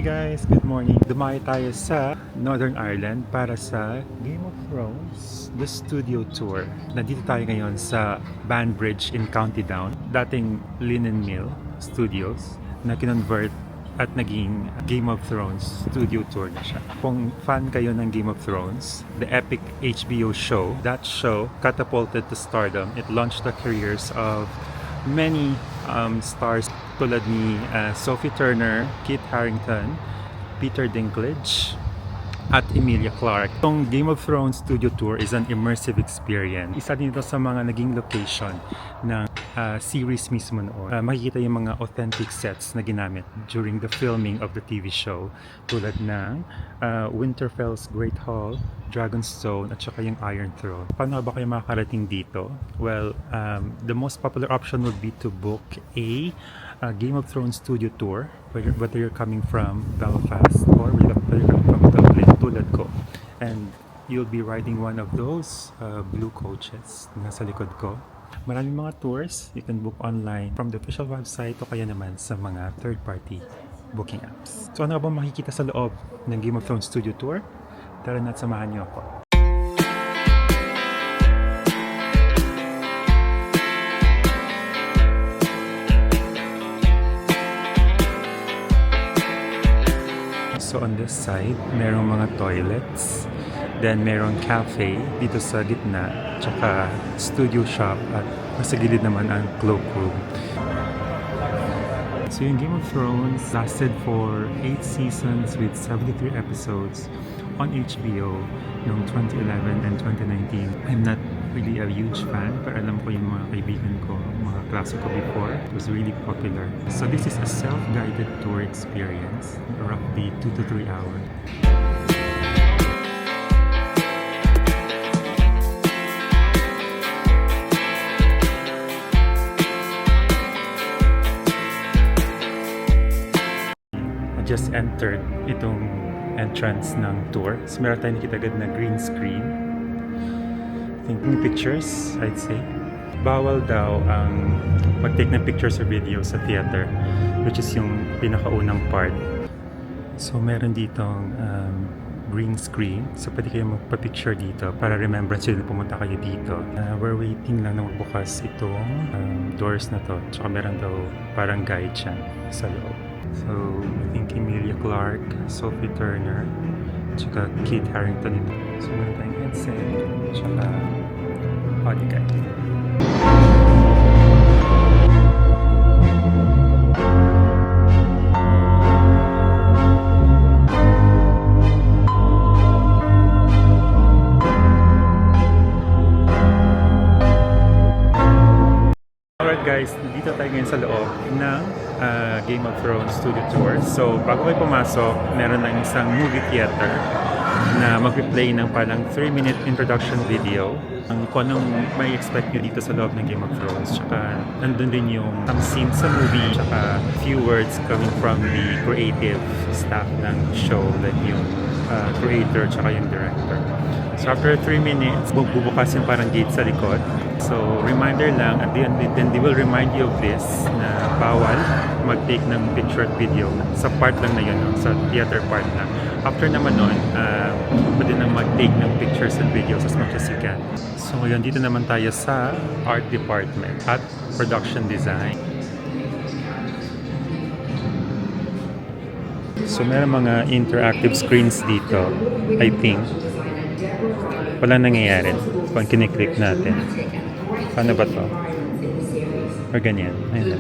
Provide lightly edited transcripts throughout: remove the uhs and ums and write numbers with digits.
Hey guys, good morning. Dumayo tayo sa Northern Ireland para sa Game of Thrones The Studio Tour. Nandito tayo ngayon sa Banbridge in County Down, dating Linen Mill Studios na kinonvert at naging Game of Thrones Studio Tour na siya. Kung fan kayo ng Game of Thrones, the epic HBO show, that show catapulted to stardom. It launched the careers of many stars tulad ni Sophie Turner, Kit Harington, Peter Dinklage, at Emilia Clarke. Itong Game of Thrones Studio Tour is an immersive experience. Isa din ito sa mga naging location ng series mismo noon. Makikita yung mga authentic sets na ginamit during the filming of the TV show tulad ng Winterfell's Great Hall, Dragonstone, at saka yung Iron Throne. Paano ba kayo makakarating dito? Well, the most popular option would be to book a Game of Thrones Studio Tour, whether you're coming from Belfast or whether you're coming from Dublin, tulad ko. And you'll be riding one of those blue coaches na nasa likod ko. Maraming mga tours you can book online from the official website o kaya naman sa mga third-party booking apps. So ano ba makikita sa loob ng Game of Thrones Studio Tour? Tara na't samahan niyo ako. So on this side, merong mga toilets, then merong cafe dito sa gitna, tsaka studio shop at nasa gilid naman ang cloakroom. So yung Game of Thrones lasted for 8 seasons with 73 episodes on HBO noong 2011 and 2019. I'm not really a huge fan, pero alam ko yung mga kaibigan ko, mga klase ko before. It was really popular. So this is a self-guided tour experience, roughly 2 to 3 hours. I just entered itong entrance ng tour. So meron tayong nakita agad na green screen. Thinking pictures, I'd say. Bawal daw ang mag-take ng pictures or video sa theater, which is yung pinakaunang part. So meron ditong green screen. So pwede kayo magpa-picture dito para remembrance yun na pumunta kayo dito. We're waiting lang na magbukas itong doors na to. Tsaka meron daw parang guide siya sa loob. So I think Emilia Clarke, Sophie Turner, tsaka Kit Harington ito. So meron tayong headset, tsaka body guide. Alright guys, dito tayo ngayon sa loob ng Game of Thrones Studio Tour. So bago kayo pumasok, meron lang isang movie theater na mag-play ng parang 3-minute introduction video kung anong may expect nyo dito sa loob ng Game of Thrones. Tsaka nandun din yung some scenes sa movie, tsaka few words coming from the creative staff ng show, like yung creator tsaka yung director. So after 3 minutes, bubukas yung parang gate sa likod. So reminder lang, at the end then they will remind you of this na bawal mag-take ng picture at video sa part lang na yun, no? Sa theater part lang. After naman nun, pwede nang mag-take ng pictures and videos as much as you can. So ngayon, dito naman tayo sa art department at production design. So meron mga interactive screens dito, I think. Walang nangyayari pag kiniklik natin. Paano ba to? Or ganyan. Ayun.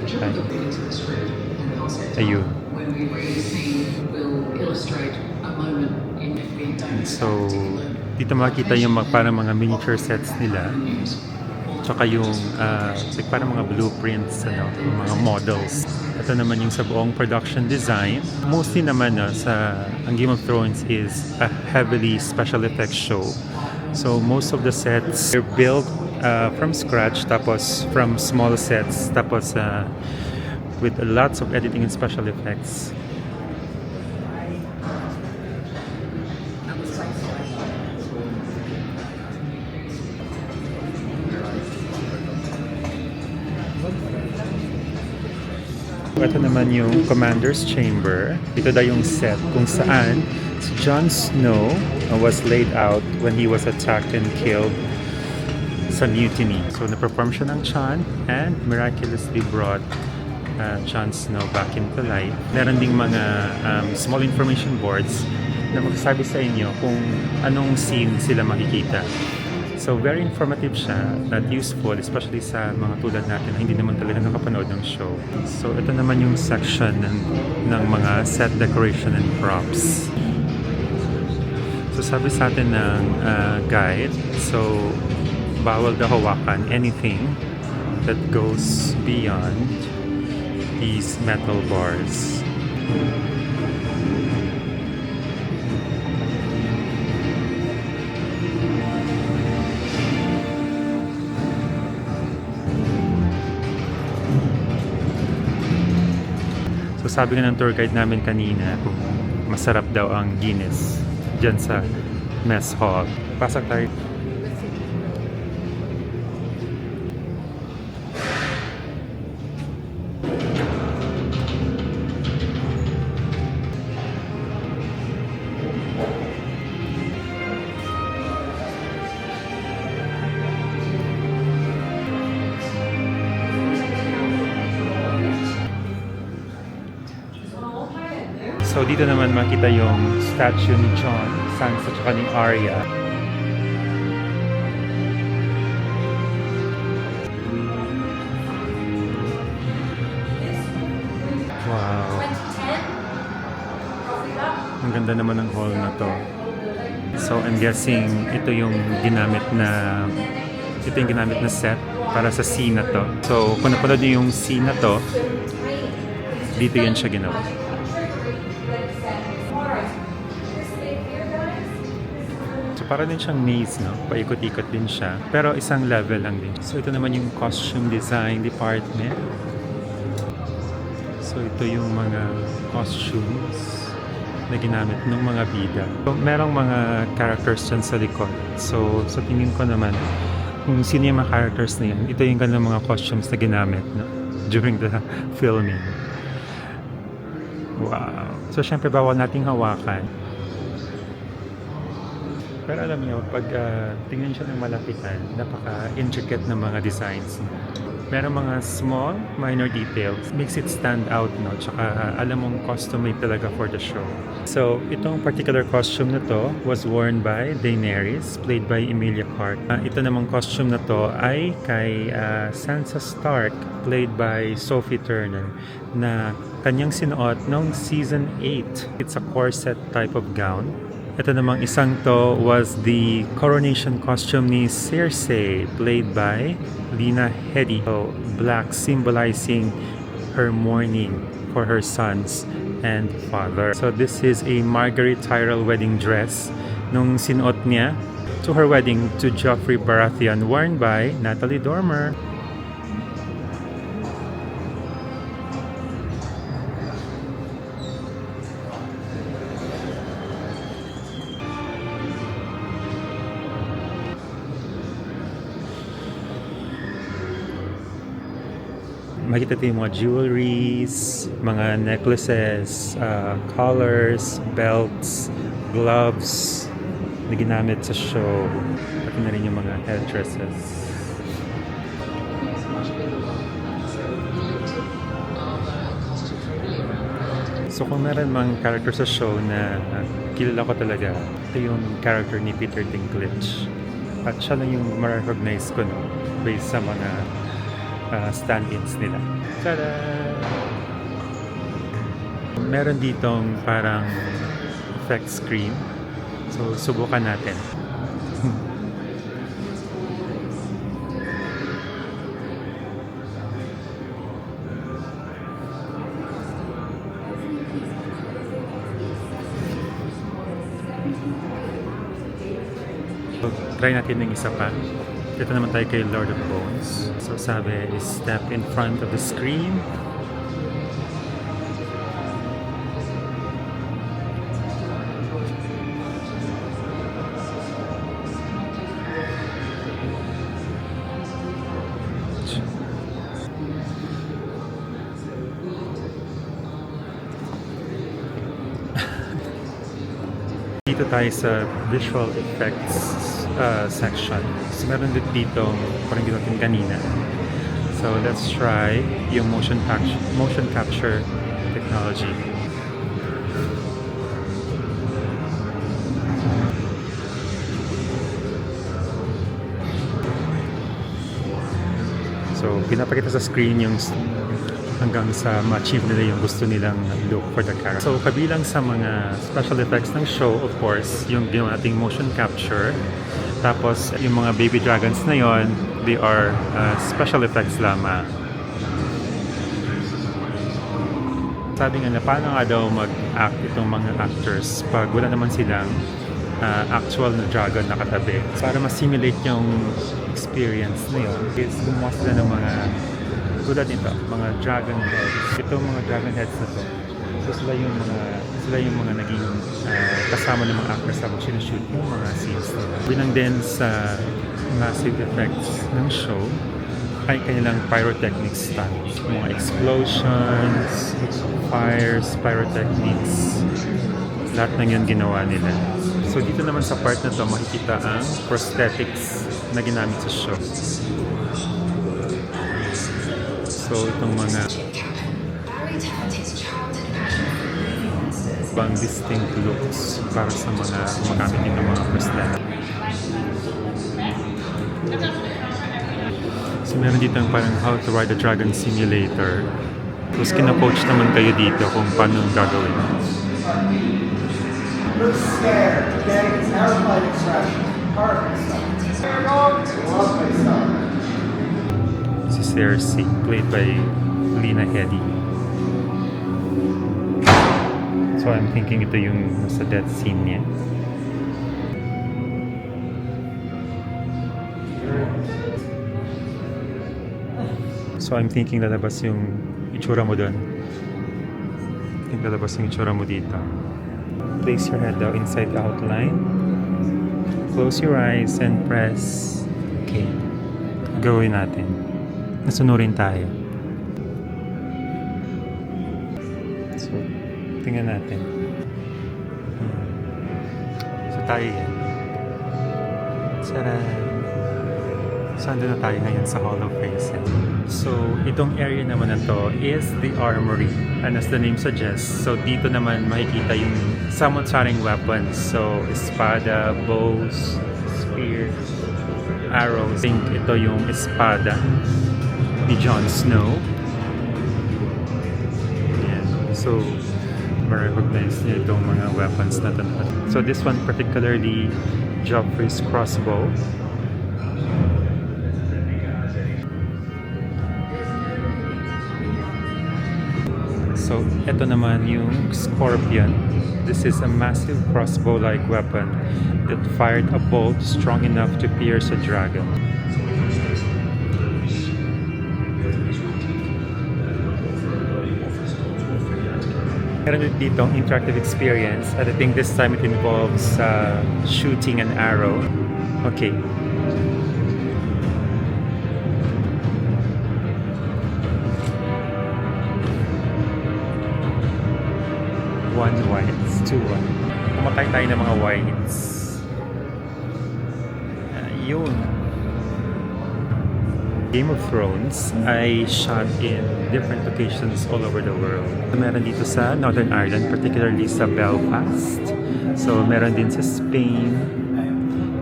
Ayun. So, dito makikita yung parang mga miniature sets nila. Tsaka yung parang mga blueprints, yung mga models. Ito naman yung sa buong production design. Mostly naman ang Game of Thrones is a heavily special effects show. So most of the sets are built from scratch, tapos from small sets, tapos with lots of editing and special effects. ito naman yung Commander's Chamber. Ito daw yung set kung saan si Jon Snow was laid out when he was attacked and killed sa mutiny. So, na-perform siya ng chant and miraculously brought Jon Snow back into life. Meron ding mga small information boards na magsasabi sa inyo kung anong scene sila makikita. So, very informative siya at useful, especially sa mga tulad natin na hindi naman talaga nakapanood ng show. So, ito naman yung section ng mga set decoration and props. So, sabi sa atin ng guide, so, bawal daw hawakan anything that goes beyond these metal bars. So sabi nga ng tour guide namin kanina, masarap daw ang Guinness dyan sa mess hall. Pasok tayo. So dito naman makita yung statue ni Jon, Sansa at ni Arya. Wow. Ang ganda naman ng hall na to. So I'm guessing ito yung ginamit na set para sa scene na to. So kung napanood niyo yung scene na to, dito yan siya ginawa. Para din siyang maze, no? Paikot-ikot din siya. Pero isang level lang din. So, ito naman yung costume design department. So, ito yung mga costumes na ginamit ng mga bida. So, merong mga characters dyan sa likod. So, sa tingin ko naman, kung sino yung mga characters na yan, ito yung ganang mga costumes na ginamit, no? During the filming. Wow. So, syempre, bawal nating hawakan. Pero alam niyo, pag tingnan siya ng malapitan, napaka-intricate ng mga designs. Meron mga small, minor details. Makes it stand out, no? Tsaka alam mong custom-made talaga for the show. So, itong particular costume na to was worn by Daenerys, played by Emilia Clarke. Ito namang costume na to ay kay Sansa Stark, played by Sophie Turner, na kanyang sinuot noong season 8. It's a corset type of gown. Ito namang isang to was the coronation costume ni Cersei, played by Lena Headey. So, black symbolizing her mourning for her sons and father. So this is a Margaery Tyrell wedding dress nung sinuot niya to her wedding to Joffrey Baratheon, worn by Natalie Dormer. Makita tayo yung mga jewelries, mga necklaces, collars, belts, gloves na ginamit sa show. Pati na rin yung mga headdresses. So kung meron mang character sa show na kilala ko talaga, ito yung character ni Peter Dinklage. At siya lang yung ma-recognize ko, no, based sa mga stand-ins nila. Tada! Meron ditong parang effect screen. So, subukan natin. So, try natin ng isa pa. Dito naman tayo kay Lord of Bones. So sabi is step in front of the screen. Dito tayo sa visual effects section. So meron din dito parang ginawa kanina. So let's try yung motion capture technology. So pinapakita sa screen yung hanggang sa ma-achieve nila yung gusto nilang look for the character. So kabilang sa mga special effects ng show, of course, yung ginawa nating motion capture. Tapos yung mga baby dragons na yon, they are special effects lamang. Sabi nga na paano nga daw mag-act itong mga actors pag wala naman silang actual na dragon na katabi. Para ma-simulate yung experience na yun, is gumawa sila ng mga tulad nito, mga dragon heads. Itong mga dragon heads na to, so sila yung mga naging kasama ng mga actors habang sinushoot yung mga scenes nila. Bilang din sa massive effects ng show ay kanilang pyrotechnics stunts. Mga explosions, fires, pyrotechnics, lahat ng yun ginawa nila. So dito naman sa part na to makikita ang prosthetics na ginamit sa show. So itong mga bang distinct looks para sa mga gumagamit ng mga prosthetics. So meron dito ang parang how to ride a dragon simulator. Tapos kina-coach naman kayo dito kung paano gagawin. Look scared, getting terrified expression. Perfect stuff. Love my stuff. Si Cersei, played by Lena Headey. So I'm thinking ito yung nasa death scene niya. So I'm thinking lalabas yung itsura mo doon. I think lalabas yung itsura mo dito. Place your head down inside the outline. Close your eyes and press. Okay. Gawin natin. Nasunurin tayo. So, tingnan natin. So, tayo yan. Tcharan! So, andun na tayo ngayon sa Hall of Faces. So, itong area naman na to is the armory. And as the name suggests, so dito naman makikita yung summon-sounding weapons. So, espada, bows, spear, arrows. I think ito yung espada ni Jon Snow. Ayan. So, ma-recognize niyo itong mga weapons na ito. So, this one particularly, Joffrey's crossbow. So, ito naman yung Scorpion. This is a massive crossbow-like weapon that fired a bolt strong enough to pierce a dragon. Meron dito ang interactive experience, and I think this time it involves shooting an arrow. Okay. One whites, two white. Kumatay tayo ng mga whites. Yun. Game of Thrones ay shot in different locations all over the world. Meron dito sa Northern Ireland, particularly sa Belfast. So, meron din sa Spain,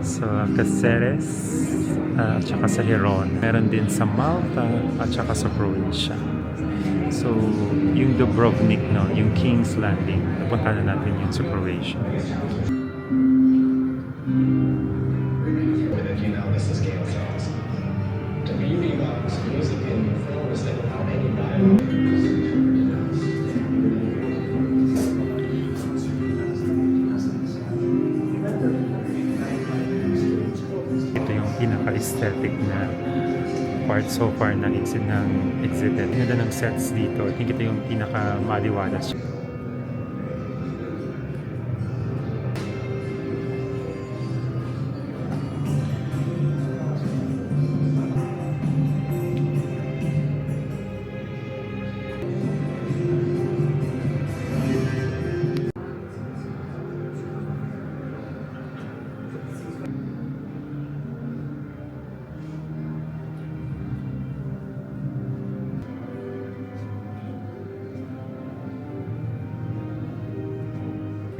sa Caceres, at saka sa Heron. Meron din sa Malta, at saka sa Croatia. So, yung Dubrovnik, no, yung King's Landing, napunta na natin yun sa Croatia. Ito yung pinaka-aesthetic na part so far ng exhibit. Ganda ng sets dito. I think ito yung pinaka-maliwalas.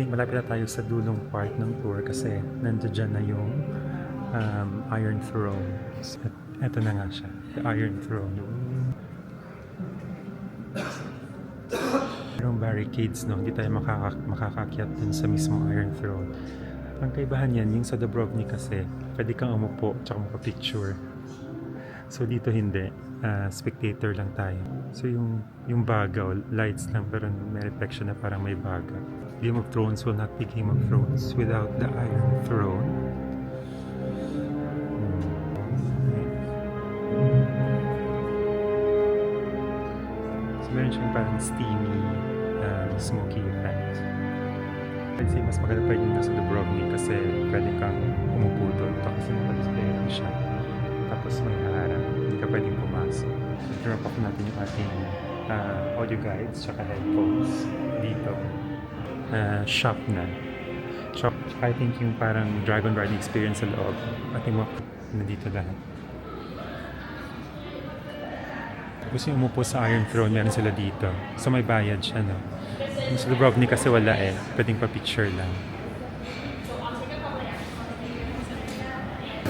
think malapit na tayo sa dulong part ng tour kasi nandiyan na yung Iron Throne. At eto na nga siya, the Iron Throne. Merong barricades, no? Hindi tayo makakakyat dun sa mismong Iron Throne. Ang kaibahan yan, yung sa Dubrovnik kasi, pwede kang umupo tsaka makapicture. So dito hindi, spectator lang tayo. So yung bagaw, lights lang pero may reflection na parang may baga. Game of Thrones will not be Game of Thrones without the Iron Throne. So meron siyang parang steamy, smoky effect. I'd say mas maganda pa yung nasa Dubrovnik kasi pwede kang umupo doon tapos naka-display lang siya. Tapos may harap, hindi ka pwedeng pumasok. Drop off natin yung ating audio guides tsaka headphones dito. Shop na. Shop, I think yung parang dragon riding experience sa loob. Ating walk na dito lahat. Gusto yung umupo sa Iron Throne, meron sila dito. So may bayad siya, no? Yung sa Dubrovnik kasi wala eh. Pwedeng pa-picture lang.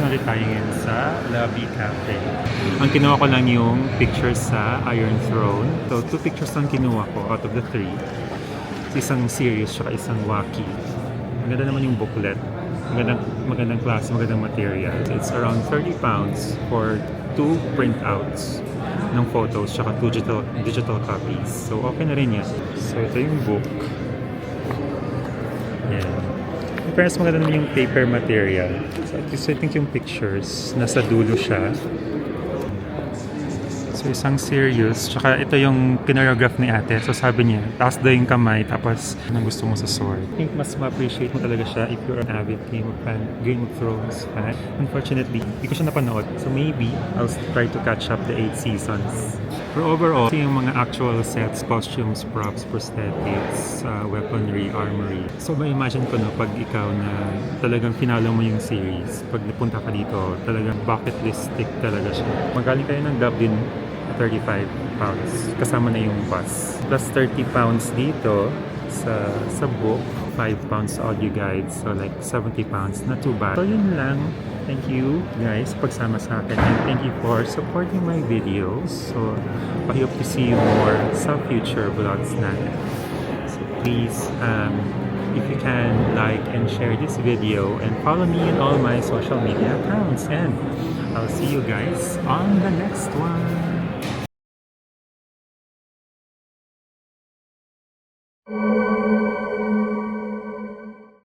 Nalit tayo ngayon sa Lobby Cafe. Ang kinuha ko lang yung pictures sa Iron Throne. So 2 pictures lang kinuha ko out of the 3. Isang serious at isang wacky. Maganda naman yung booklet. Magandang klase, magandang material. It's around 30 pounds for 2 printouts ng photos tsaka 2 digital copies. So okay na rin yan. So ito yung book. Yan. In fairness, maganda naman yung paper material. So I think yung pictures, nasa dulo siya. So isang serious, tsaka ito yung kinorograph ni ate. So sabi niya, taas daw yung kamay, tapos anong gusto mo sa sword. I think mas ma-appreciate mo talaga siya if you're an avid Game of Thrones fan. Unfortunately, hindi ko siya napanood. So maybe, I'll try to catch up the 8 seasons. Pero overall, yung mga actual sets, costumes, props, prosthetics, weaponry, armory. So ma-imagine ko pag ikaw na talagang finalo mo yung series, pag napunta ka dito, talagang bucket list stick talaga siya. Magaling kayo ng Dublin, 35 pounds. Kasama na yung bus. Plus 30 pounds dito sa book. 5 pounds audio guide. So like 70 pounds. Not too bad. So yun lang. Thank you guys pagsama sa akin. And thank you for supporting my videos. So I hope to see you more sa future vlogs natin. So please, if you can, like and share this video and follow me in all my social media accounts. And I'll see you guys on the next one.